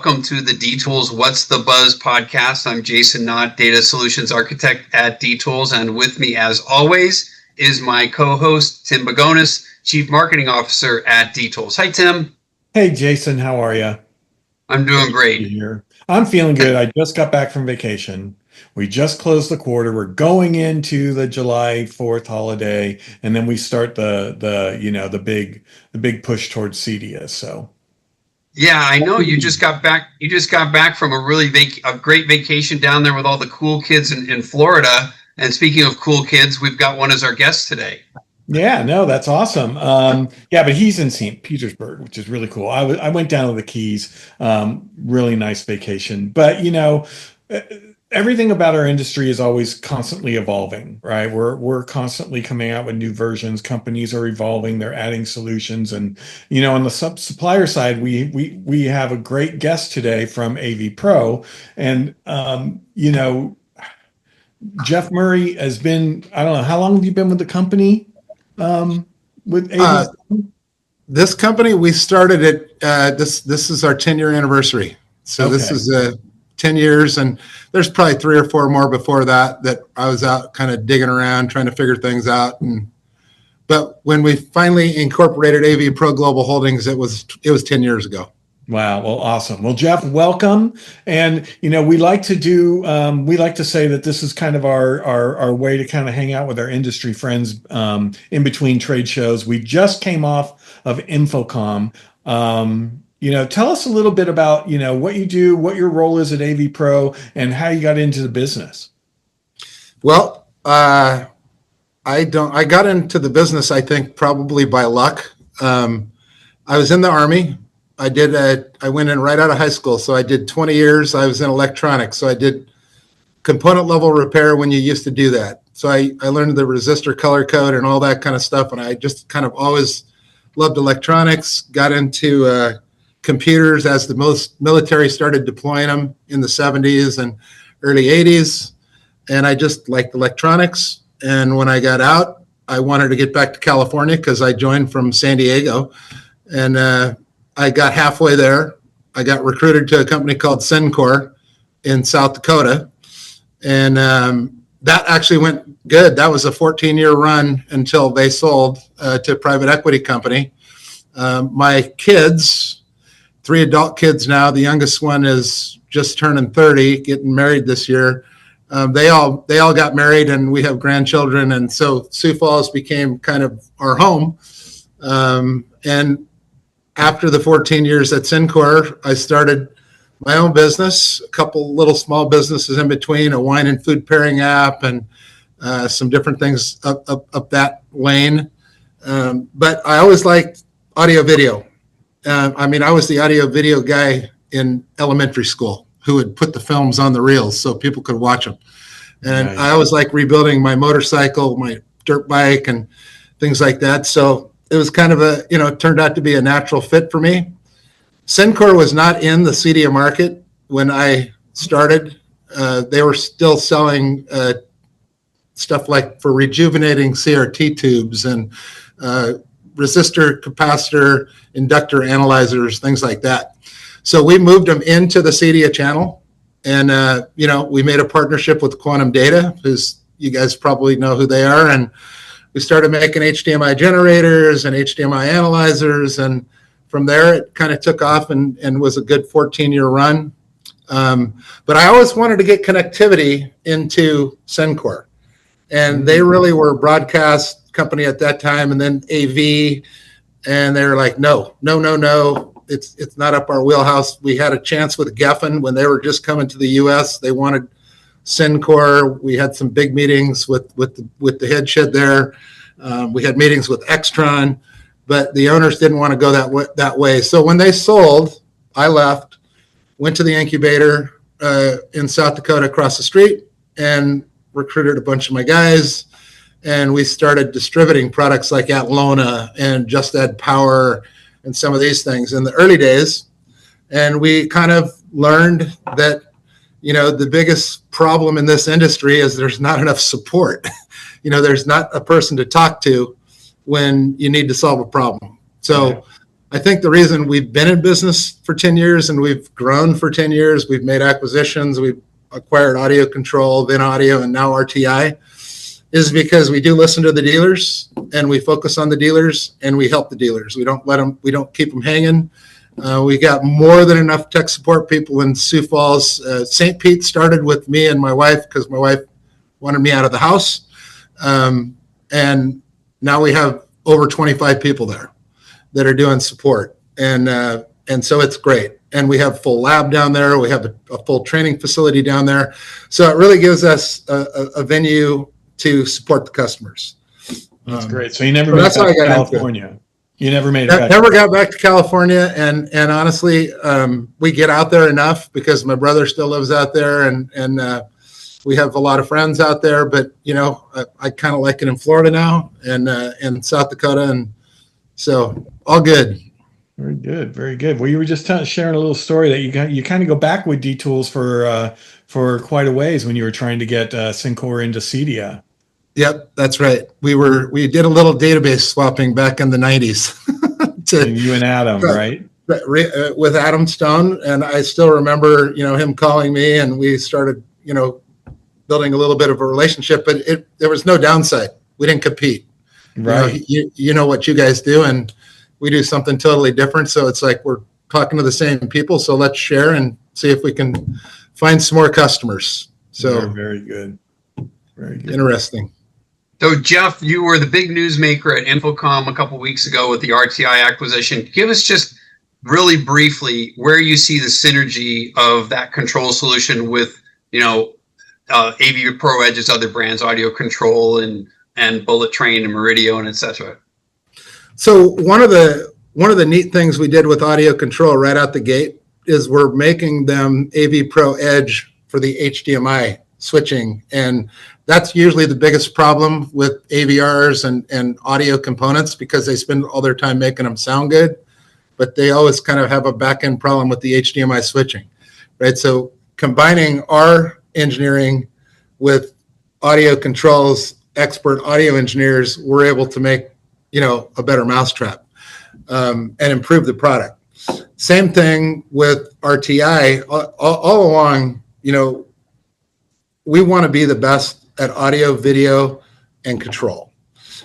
welcome to the D-Tools What's the Buzz podcast. I'm Jason Knott, Data Solutions Architect at D-Tools, and with me, as always, is my co-host, Tim Bagonis, Chief Marketing Officer at D-Tools. Hi, Tim. Hey, Jason. How are you? I'm doing great. Here. I'm feeling good. I just got back from vacation. We just closed the quarter. We're going into the July 4th holiday, and then we start the big push towards CEDIA. So. Yeah, I know you just got back. You just got back from a great vacation down there with all the cool kids in Florida. And speaking of cool kids, we've got one as our guest today. Yeah, no, that's awesome. Yeah, but he's in St. Petersburg, which is really cool. I went down to the Keys, really nice vacation. But everything about our industry is always constantly evolving, right? We're constantly coming out with new versions. Companies are evolving, they're adding solutions. And, on the supplier side, we have a great guest today from AVPro. And, Jeff Murray has been, I don't know, how long have you been with the company? With AV? This company, we started it, this is our 10-year anniversary. So okay. This is 10 years, and there's probably 3 or 4 more before that I was out kind of digging around, trying to figure things out. But when we finally incorporated AVPro Global Holdings, it was 10 years ago. Wow. Well, awesome. Well, Jeff, welcome. And, we like to say that this is kind of our way to kind of hang out with our industry friends in between trade shows. We just came off of Infocom. Tell us a little bit about, what you do, what your role is at AVPro, and how you got into the business. Well, I got into the business, I think, probably by luck. I was in the Army. I went in right out of high school. So I did 20 years. I was in electronics. So I did component level repair when you used to do that. So I learned the resistor color code and all that kind of stuff. And I just kind of always loved electronics, got into computers as the most military started deploying them in the 70s and early 80s. And I just liked electronics. And when I got out, I wanted to get back to California because I joined from San Diego. And I got halfway there. I got recruited to a company called Syncor in South Dakota. And that actually went good. That was a 14-year run until they sold to a private equity company. My kids, 3 adult kids now, the youngest one is just turning 30, getting married this year. They all got married, and we have grandchildren. And so Sioux Falls became kind of our home. And after the 14 years at Syncor, I started my own business, a couple little small businesses in between, a wine and food pairing app, and some different things up that lane. But I always liked audio video. I was the audio video guy in elementary school who would put the films on the reels so people could watch them. And nice. I always liked rebuilding my motorcycle, my dirt bike, and things like that. So it was kind of it turned out to be a natural fit for me. Syncor was not in the CEDIA market when I started. They were still selling stuff like for rejuvenating CRT tubes and resistor, capacitor, inductor analyzers, things like that. So we moved them into the CEDIA channel, and we made a partnership with Quantum Data, who's, you guys probably know who they are, and we started making HDMI generators and HDMI analyzers, and from there it kind of took off and was a good 14-year run. But I always wanted to get connectivity into Syncor, and they really were a broadcast company at that time, and then AV, and they were like, no, it's not up our wheelhouse. We had a chance with Geffen when they were just coming to the U.S. They wanted Syncor. We had some big meetings with the head shed there. We had meetings with Extron, but the owners didn't want to go that way. So when they sold, I left, went to the incubator in South Dakota across the street, and recruited a bunch of my guys. And we started distributing products like Atlona and Just Add Power and some of these things in the early days. And we kind of learned that the biggest problem in this industry is there's not enough support. There's not a person to talk to when you need to solve a problem. So I think the reason we've been in business for 10 years and we've grown for 10 years, we've made acquisitions, we've acquired Audio Control, then Audio, and now RTI, is because we do listen to the dealers and we focus on the dealers and we help the dealers. We don't keep them hanging. We got more than enough tech support people in Sioux Falls. St. Pete started with me and my wife because my wife wanted me out of the house. And now we have over 25 people there that are doing support. And so it's great. And we have full lab down there. We have a full training facility down there. So it really gives us a venue to support the customers. That's great. So you never made it back to California. You never made it back. Never got back to California. And honestly, we get out there enough because my brother still lives out there and we have a lot of friends out there, but I kind of like it in Florida now and South Dakota. And so all good. Very good. Very good. Well, you were just sharing a little story that you kind of go back with D-Tools for quite a ways when you were trying to get Syncor into Cedia. Yep, that's right. We did a little database swapping back in the 90s. And you and Adam, right? With Adam Stone, and I still remember, him calling me, and we started, building a little bit of a relationship. But there was no downside. We didn't compete. Right. You know what you guys do, and we do something totally different. So it's like we're talking to the same people. So let's share and see if we can find some more customers. So very good. Very good. Interesting. So, Jeff, you were the big newsmaker at Infocom a couple weeks ago with the RTI acquisition. Give us just really briefly where you see the synergy of that control solution with, AVPro Edge's other brands, Audio Control and Bullet Train and Meridian, et cetera. So one of the neat things we did with Audio Control right out the gate is we're making them AVPro Edge for the HDMI switching, and that's usually the biggest problem with AVRs and audio components because they spend all their time making them sound good, but they always kind of have a back-end problem with the HDMI switching, right? So combining our engineering with Audio Control's expert audio engineers, we're able to make, a better mousetrap and improve the product. Same thing with RTI. All along, we want to be the best at audio, video, and control.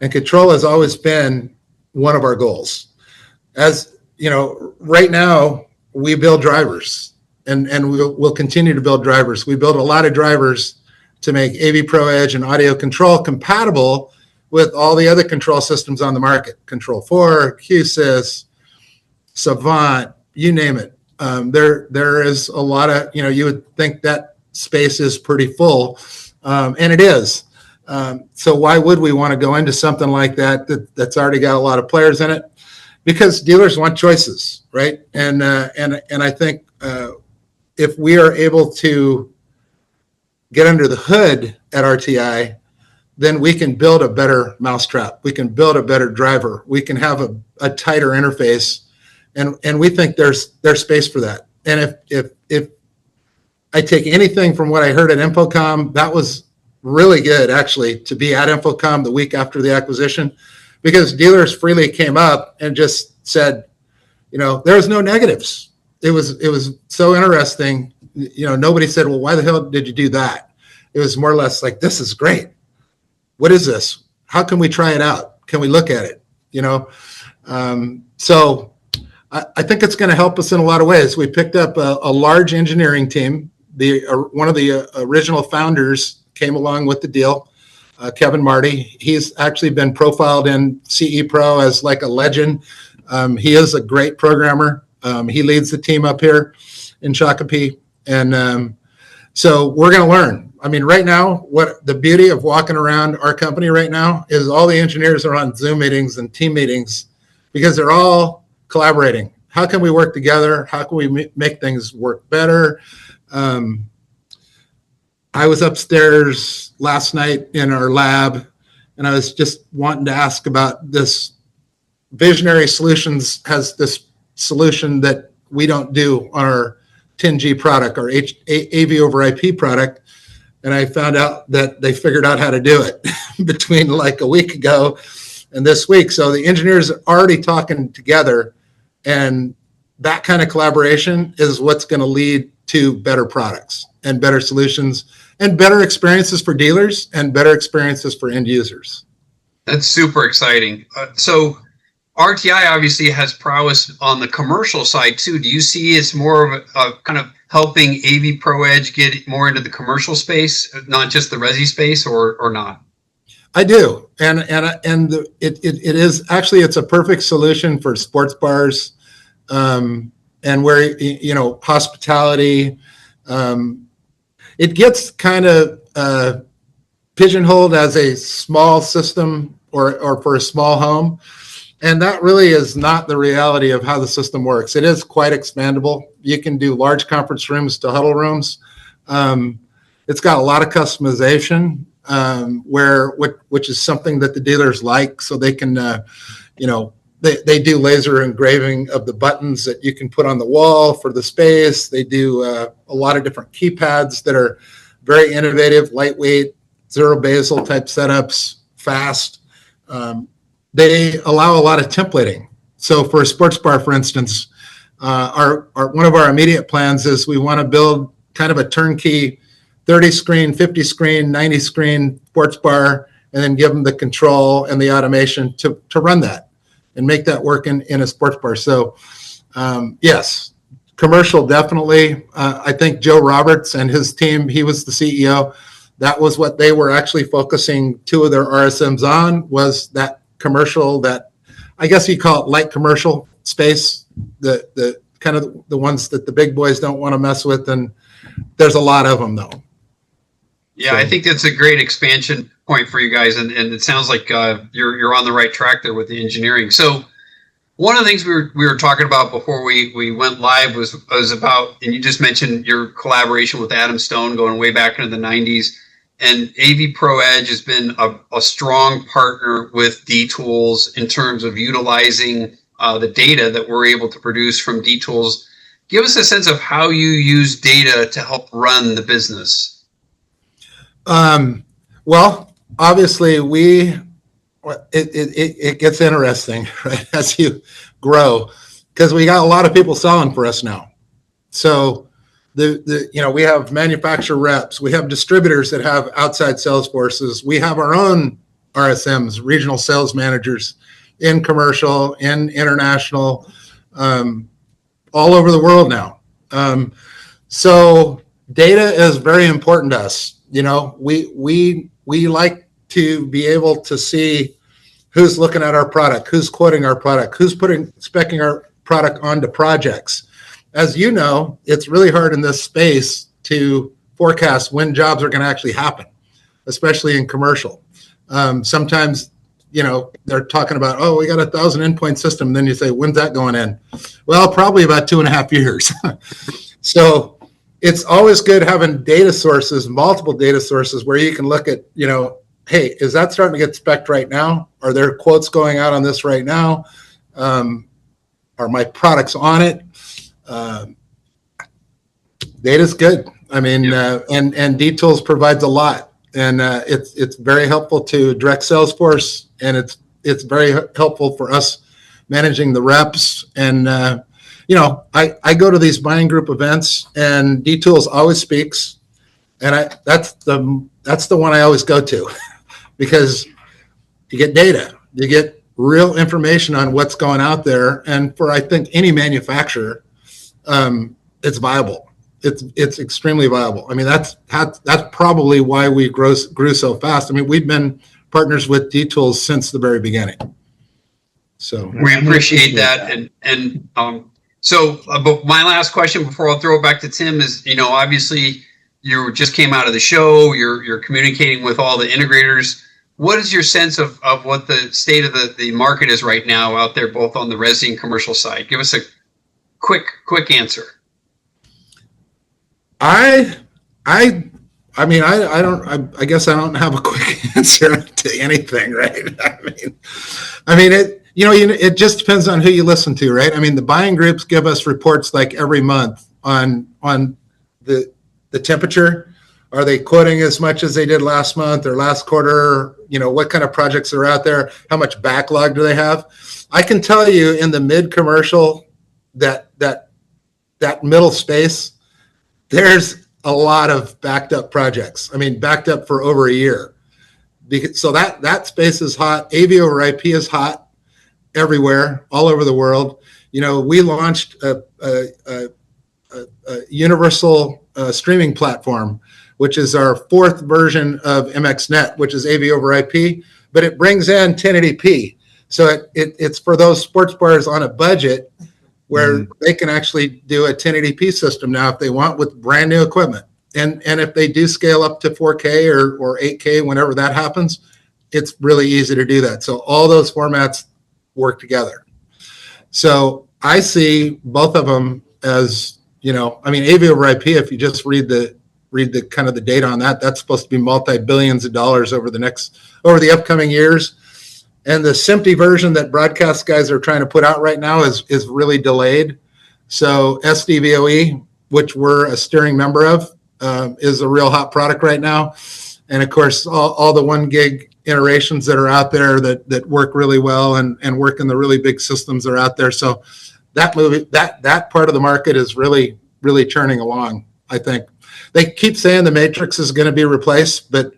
And control has always been one of our goals. As right now we build drivers and we'll continue to build drivers. We build a lot of drivers to make AVPro Edge and Audio Control compatible with all the other control systems on the market. Control 4, QSys, Savant, you name it. There is a lot of, you would think that space is pretty full. And it is. So why would we want to go into something like that's already got a lot of players in it? Because dealers want choices, right? And I think if we are able to get under the hood at RTI, then we can build a better mousetrap. We can build a better driver. We can have a tighter interface, and we think there's space for that. And if I take anything from what I heard at Infocom, that was really good, actually, to be at Infocom the week after the acquisition, because dealers freely came up and just said, there's no negatives. It was so interesting. Nobody said, well, why the hell did you do that? It was more or less like, this is great. What is this? How can we try it out? Can we look at it? So I think it's going to help us in a lot of ways. We picked up a large engineering team. One of the original founders came along with the deal, Kevin Marty. He's actually been profiled in CE Pro as like a legend. He is a great programmer. He leads the team up here in Shakopee. And so we're going to learn. I mean, right now, what the beauty of walking around our company right now is all the engineers are on Zoom meetings and team meetings because they're all collaborating. How can we work together? How can we make things work better? I was upstairs last night in our lab, and I was just wanting to ask about this. Visionary Solutions has this solution that we don't do on our 10G product, our AV over IP product. And I found out that they figured out how to do it between like a week ago and this week. So the engineers are already talking together And that kind of collaboration is what's going to lead to better products and better solutions and better experiences for dealers and better experiences for end users. That's super exciting. So RTI obviously has prowess on the commercial side too. Do you see it's more of a kind of helping AVPro Edge get more into the commercial space, not just the resi space, or not? I do, and it is actually, it's a perfect solution for sports bars, and where, you know, hospitality. It gets kind of pigeonholed as a small system or for a small home. And that really is not the reality of how the system works. It is quite expandable. You can do large conference rooms to huddle rooms. It's got a lot of customization, which is something that the dealers like, so they can, you know, they do laser engraving of the buttons that you can put on the wall for the space. They do a lot of different keypads that are very innovative, lightweight, zero bezel type setups, fast. They allow a lot of templating. So for a sports bar, for instance, one of our immediate plans is we want to build kind of a turnkey 30 screen, 50 screen, 90 screen sports bar, and then give them the control and the automation to run that and make that work in a sports bar. So yes, commercial, definitely. I think Joe Roberts and his team, he was the CEO. That was what they were actually focusing two of their RSMs on, was that commercial, that I guess you call it light commercial space, the kind of the ones that the big boys don't want to mess with. And there's a lot of them though. Yeah, So, I think that's a great expansion point for you guys, and it sounds like you're on the right track there with the engineering. So one of the things we were talking about before we went live was about, and you just mentioned your collaboration with Adam Stone going way back into the 90s. And AVPro Edge has been a strong partner with D-Tools in terms of utilizing the data that we're able to produce from D-Tools. Give us a sense of how you use data to help run the business. Well, obviously it gets interesting, right, as you grow, because we got a lot of people selling for us now. So we have manufacturer reps, we have distributors that have outside sales forces, we have our own RSMs, regional sales managers, in commercial, in international, all over the world now. So data is very important to us. You know, we like to be able to see who's looking at our product, who's quoting our product, who's specing our product onto projects. As you know, it's really hard in this space to forecast when jobs are going to actually happen, especially in commercial. Sometimes, you know, they're talking about, oh, we got 1,000 endpoint system. And then you say, when's that going in? Well, probably about 2.5 years. So it's always good having data sources, multiple data sources, where you can look at, you know, hey, is that starting to get spec'd right now? Are there quotes going out on this right now? Are my products on it? Data's good. I mean, and D-Tools provides a lot, and it's very helpful to direct sales force, and it's very helpful for us managing the reps. And you know, I go to these buying group events, and D-Tools always speaks, and that's the one I always go to, because you get data, you get real information on what's going out there, and for I think any manufacturer, it's viable. It's extremely viable. I mean, that's probably why we grew so fast. I mean, we've been partners with D-Tools since the very beginning. So we appreciate that. And but my last question before I'll throw it back to Tim is, you know, obviously you just came out of the show. You're communicating with all the integrators. What is your sense of what the state of the market is right now out there, both on the resi and commercial side? Give us a quick answer. I guess I don't have a quick answer to anything, right? I mean, it just depends on who you listen to, right? I mean, the buying groups give us reports like every month on the temperature. Are they quoting as much as they did last month or last quarter? You know, what kind of projects are out there? How much backlog do they have? I can tell you in the mid-commercial that middle space, there's a lot of backed up projects. I mean, backed up for over a year. So that space is hot. AV over IP is hot everywhere, all over the world. We launched a universal streaming platform, which is our fourth version of MXNet, which is AV over IP, but it brings in 1080p. So it's for those sports bars on a budget where they can actually do a 1080p system now if they want, with brand new equipment. And if they do scale up to 4K or 8K, whenever that happens, it's really easy to do that. So all those formats work together. So I see both of them as, AV over IP, if you just read the kind of the data on that, that's supposed to be multi-billions of dollars over the upcoming years. And the SMPTE version that broadcast guys are trying to put out right now is really delayed. So SDVOE, which we're a steering member of, is a real hot product right now. And of course, all the 1 gig iterations that are out there that work really well and work in the really big systems that are out there. So that part of the market is really, really churning along, I think. They keep saying the matrix is going to be replaced, but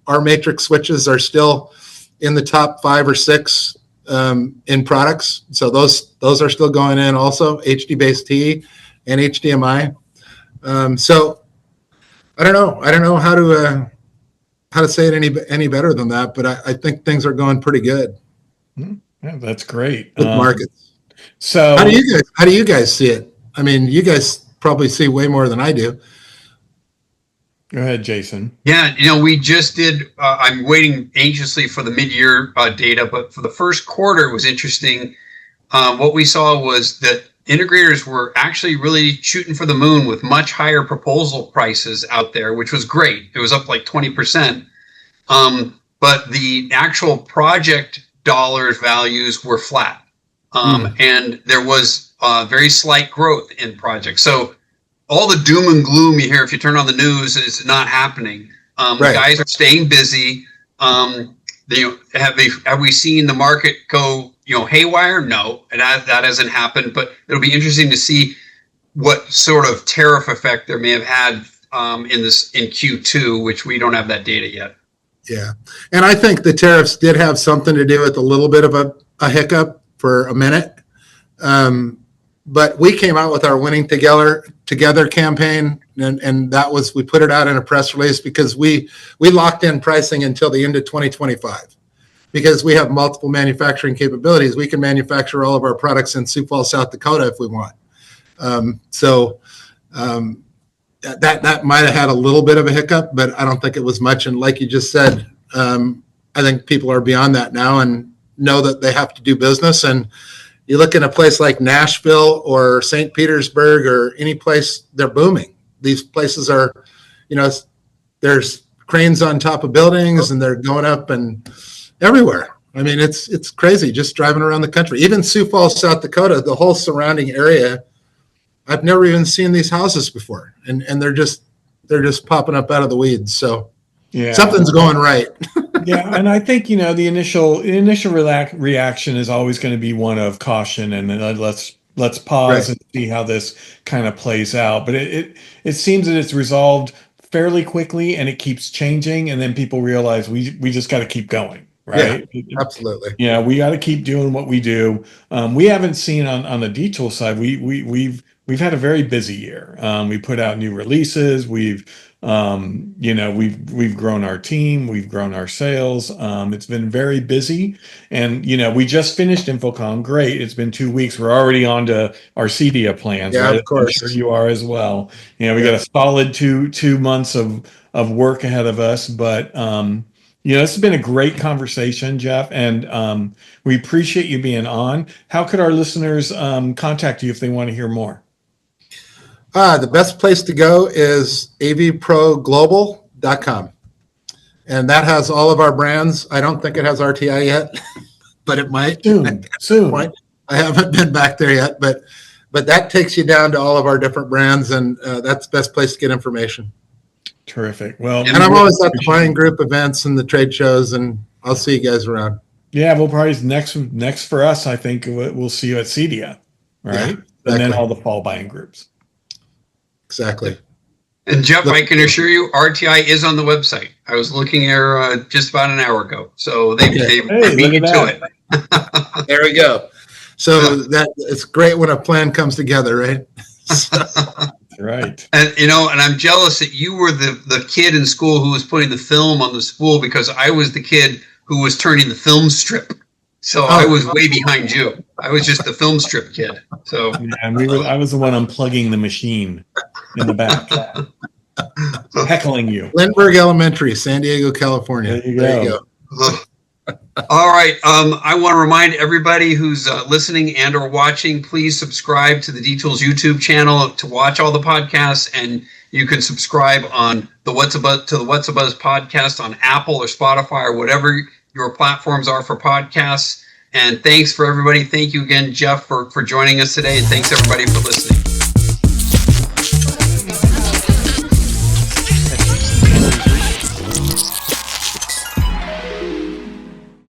our matrix switches are still in the top 5 or 6 in products. So those are still going in also, HD-based and HDMI. So I don't know how to say it any better than that, but I think things are going pretty good. Yeah, that's great. With markets. So how do you guys see it? I mean, you guys probably see way more than I do. Go ahead, Jason. Yeah, we just did, I'm waiting anxiously for the mid-year data, but for the first quarter, it was interesting. What we saw was that integrators were actually really shooting for the moon with much higher proposal prices out there, which was great. It was up like 20%. But the actual project dollars values were flat. And there was very slight growth in projects. So all the doom and gloom you hear if you turn on the news is not happening. Right. Guys are staying busy. Have we seen the market go haywire? No, and that hasn't happened. But it'll be interesting to see what sort of tariff effect there may have had in Q2, which we don't have that data yet. Yeah, and I think the tariffs did have something to do with a little bit of a hiccup for a minute. But we came out with our Winning Together campaign, and that was, we put it out in a press release because we locked in pricing until the end of 2025. Because we have multiple manufacturing capabilities, we can manufacture all of our products in Sioux Falls, South Dakota if we want. That might have had a little bit of a hiccup, but I don't think it was much. And like you just said, I think people are beyond that now and know that they have to do business. And you look in a place like Nashville or St. Petersburg or any place, they're booming. These places are, there's cranes on top of buildings and they're going up and everywhere. I mean, it's crazy just driving around the country. Even Sioux Falls, South Dakota, the whole surrounding area, I've never even seen these houses before, and they're just popping up out of the weeds. So yeah, something's going right. Yeah, and I think the initial reaction is always going to be one of caution, and then let's pause and see how this kind of plays out. But it seems that it's resolved fairly quickly, and it keeps changing, and then people realize we just got to keep going. Right. Yeah, absolutely. Yeah, we got to keep doing what we do. We haven't seen on the D-Tool side. We've had a very busy year. We put out new releases. We've grown our team. We've grown our sales. It's been very busy, and we just finished InfoComm. Great. It's been 2 weeks. We're already on to our CEDIA plans. Yeah, right? of course. I'm sure you are as well. We got a solid two months of work ahead of us, but. This has been a great conversation, Jeff, and we appreciate you being on. How could our listeners contact you if they want to hear more? The best place to go is avproglobal.com. And that has all of our brands. I don't think it has RTI yet, but it might. Soon. I haven't been back there yet, but that takes you down to all of our different brands, and that's the best place to get information. Terrific. Well, and I'm always at the buying group events and the trade shows, and I'll see you guys around. Yeah, we'll probably next for us. I think we'll see you at CEDIA, right? and then Exactly. all the fall buying groups. Exactly. And Jeff, I can assure you, RTI is on the website. I was looking here just about an hour ago, so they Hey, beat you look to at it. There we go. So that it's great when a plan comes together, right? Right. And and I'm jealous that you were the kid in school who was putting the film on the spool, because I was the kid who was turning the film strip. So I was way behind you. I was just the film strip kid. So And I was the one unplugging the machine in the back, heckling you. Lindbergh Elementary, San Diego, California. There you go. All right. I want to remind everybody who's listening and or watching, please subscribe to the D-Tools YouTube channel to watch all the podcasts, and you can subscribe on the What's a Buzz podcast on Apple or Spotify or whatever your platforms are for podcasts. And thanks for everybody. Thank you again, Jeff, for joining us today, and thanks everybody for listening.